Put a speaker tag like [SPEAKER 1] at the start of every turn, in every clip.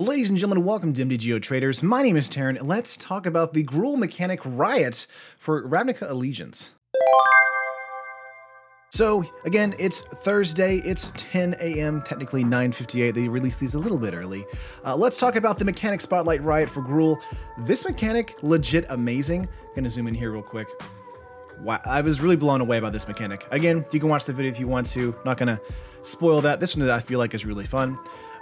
[SPEAKER 1] Ladies and gentlemen, welcome to MTGO Traders. My name is Terran, and let's talk about the Gruul mechanic Riot for Ravnica Allegiance. So, again, it's Thursday, it's 10 a.m., technically 9:58. They released these a little bit early. Let's talk about the mechanic spotlight Riot for Gruul. This mechanic, legit amazing. Gonna zoom in here real quick. Wow, I was really blown away by this mechanic. Again, you can watch the video if you want to. Not gonna spoil that. This one I feel like is really fun.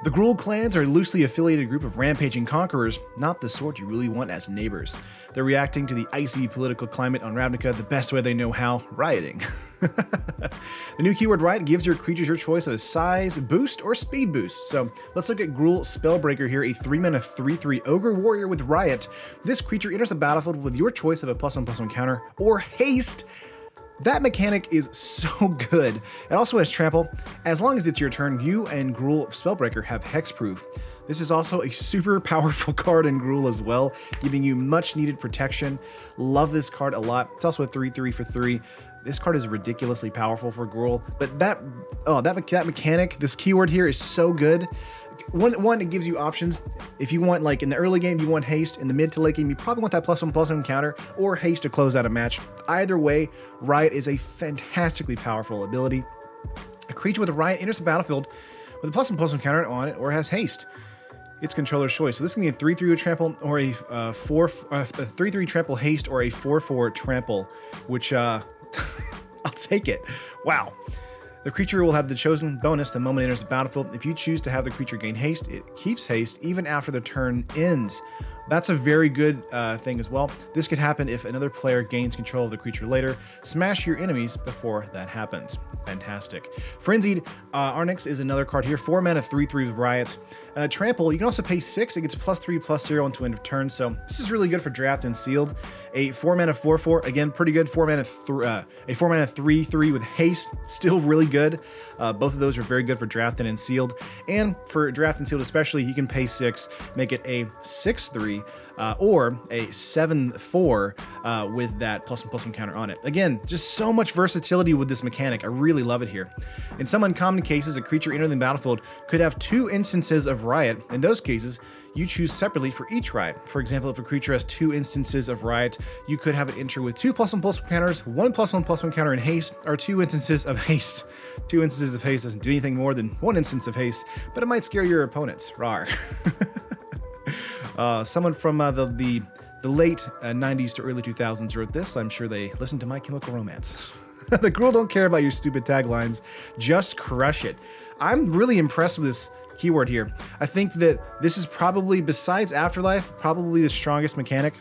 [SPEAKER 1] The Gruul clans are a loosely affiliated group of rampaging conquerors, not the sort you really want as neighbors. They're reacting to the icy political climate on Ravnica the best way they know how, rioting. The new keyword Riot gives your creatures your choice of a size boost or speed boost. So let's look at Gruul Spellbreaker here, a 3-mana 3/3 Ogre Warrior with Riot. This creature enters the battlefield with your choice of a +1/+1 counter or haste. That mechanic is so good. It also has trample. As long as it's your turn, you and Gruul Spellbreaker have hexproof. This is also a super powerful card in Gruul as well, giving you much needed protection. Love this card a lot. It's also a 3/3 for 3. This card is ridiculously powerful for Gruul, but that mechanic, this keyword here is so good. One, it gives you options. If you want, like in the early game, you want haste. In the mid to late game, you probably want that +1/+1 counter or haste to close out a match. Either way, Riot is a fantastically powerful ability. A creature with a Riot enters the battlefield with a +1/+1 counter on it or has haste. It's controller's choice. So this can be a 3/3 with trample or a 3/3 trample haste or a 4/4 trample, which I'll take it. Wow. The creature will have the chosen bonus the moment it enters the battlefield. If you choose to have the creature gain haste, it keeps haste even after the turn ends. That's a very good thing as well. This could happen if another player gains control of the creature later. Smash your enemies before that happens. Fantastic. Frenzied Arnix is another card here. 4-mana 3/3 with Riot. Trample, you can also pay 6. It gets +3/+0 until end of turn, so this is really good for draft and sealed. A 4-mana 4/4, again, pretty good. A 4-mana 3/3 with haste, still really good. Both of those are very good for drafted and sealed. And for draft and sealed especially, you can pay 6, make it a 6/3 or a 7/4 with that +1/+1 counter on it. Again, just so much versatility with this mechanic. I really love it here. In some uncommon cases, a creature entering the battlefield could have 2 instances of Riot. In those cases, you choose separately for each Riot. For example, if a creature has 2 instances of Riot, you could have it enter with 2 +1/+1 counters, 1 +1/+1 counter in haste, or 2 instances of haste. 2 instances of haste doesn't do anything more than 1 instance of haste, but it might scare your opponents. Rawr. Someone from the late 90s to early 2000s wrote this. I'm sure they listened to My Chemical Romance. The Gruul don't care about your stupid taglines. Just crush it. I'm really impressed with this keyword here. I think that this is probably, besides Afterlife, probably the strongest mechanic.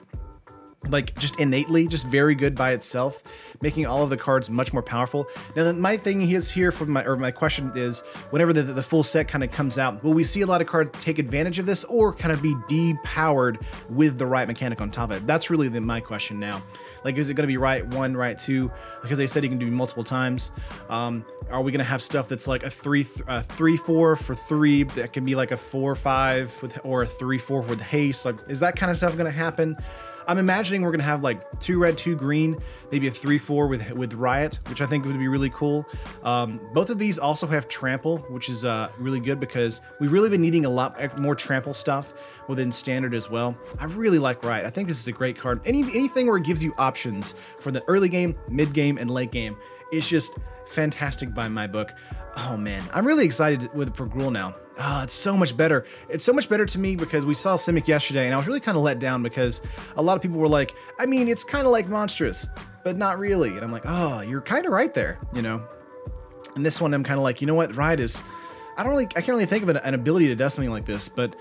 [SPEAKER 1] Like, just innately, just very good by itself, making all of the cards much more powerful. Now, my thing is here for my question is, whenever the full set kind of comes out, will we see a lot of cards take advantage of this or kind of be depowered with the Riot mechanic on top of it? That's really my question now. Like, is it going to be Riot 1, Riot 2? Because they said you can do multiple times. Are we going to have stuff that's like a 3/4 for 3 that can be like a 4/5 with, or a 3/4 with haste? Like, is that kind of stuff going to happen? I'm imagining we're gonna have like 2 red, 2 green, maybe a 3/4 with Riot, which I think would be really cool. Both of these also have trample, which is really good because we've really been needing a lot more trample stuff within standard as well. I really like Riot. I think this is a great card. Anything where it gives you options for the early game, mid game, and late game, it's just fantastic by my book. Oh man, I'm really excited for Gruul now. It's so much better. It's so much better to me because we saw Simic yesterday and I was really kind of let down because a lot of people were like, I mean, it's kind of like Monstrous, but not really. And I'm like, oh, you're kind of right there, you know? And this one, I'm kind of like, you know what? Riot is, I can't really think of an ability that does something like this, but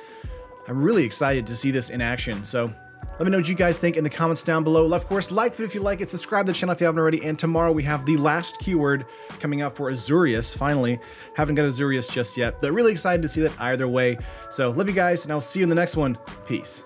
[SPEAKER 1] I'm really excited to see this in action. So let me know what you guys think in the comments down below. Of course, like the video if you like it, subscribe to the channel if you haven't already, and tomorrow we have the last keyword coming out for Azorius, finally. Haven't got Azorius just yet, but really excited to see that either way. So love you guys, and I'll see you in the next one. Peace.